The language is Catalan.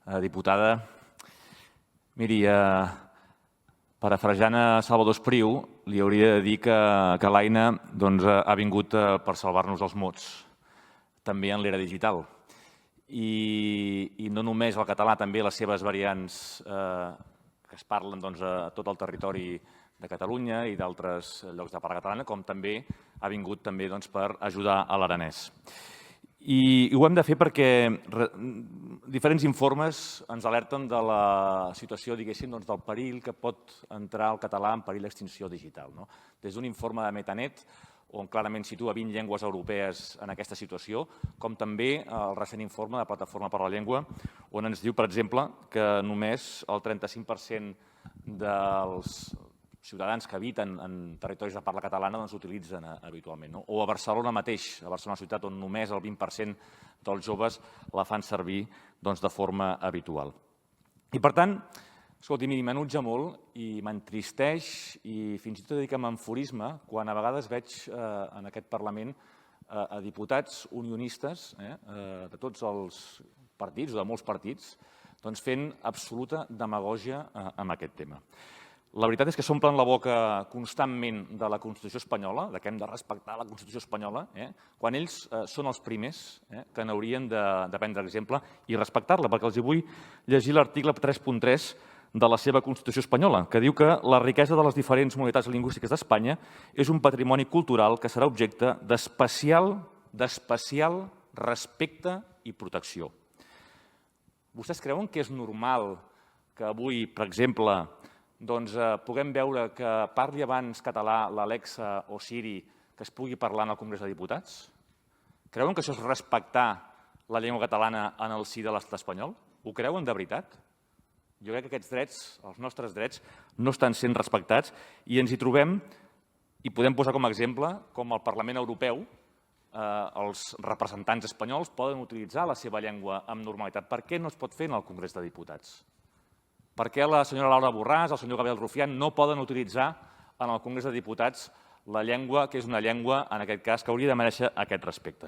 Diputada, miri, parafrasejant a Salvador Espriu, li hauria de dir que l'Aina ha vingut per salvar-nos els mots, també en l'era digital. I no només el català, també les seves variants que es parlen a tot el territori de Catalunya i d'altres llocs de parla catalana, com també ha vingut per ajudar a l'aranès. I ho hem de fer perquè diferents informes ens alerten de la situació, diguéssim, del perill que pot entrar el català en perill d'extinció digital. Des d'un informe de Metanet, on clarament situa 20 llengües europees en aquesta situació, com també el recent informe de Plataforma per la Llengua, on ens diu, per exemple, que només el 35% dels ciutadans que habiten en territoris de parla catalana utilitzen habitualment. O a Barcelona mateix, a Barcelona ciutat, on només el 20% dels joves la fan servir de forma habitual. I per tant, escolti, miri, m'enutja molt i m'entristeix i fins i tot dic que m'enfurisme quan a vegades veig en aquest Parlament a diputats unionistes de tots els partits o de molts partits fent absoluta demagògia amb aquest tema. La veritat és que s'omplen la boca constantment de la Constitució espanyola, que hem de respectar la Constitució espanyola, quan ells són els primers que n'haurien de prendre exemple i respectar-la, perquè els vull llegir l'article 3.3 de la seva Constitució espanyola, que diu que la riquesa de les diferents modalitats lingüístiques d'Espanya és un patrimoni cultural que serà objecte d'especial respecte i protecció. Vostès creuen que és normal que avui, per exemple, puguem veure que parli abans català l'Alexa o Siri que es pugui parlar en el Congrés de Diputats? Creuen que això és respectar la llengua catalana en el si de l'estat espanyol? Ho creuen de veritat? Jo crec que aquests drets, els nostres drets, no estan sent respectats i ens hi trobem, i podem posar com a exemple, com al Parlament Europeu els representants espanyols poden utilitzar la seva llengua amb normalitat. Per què no es pot fer en el Congrés de Diputats? Per què la senyora Laura Borràs, el senyor Gabriel Rufián no poden utilitzar en el Congrés de Diputats la llengua que és una llengua, en aquest cas, que hauria de merèixer aquest respecte?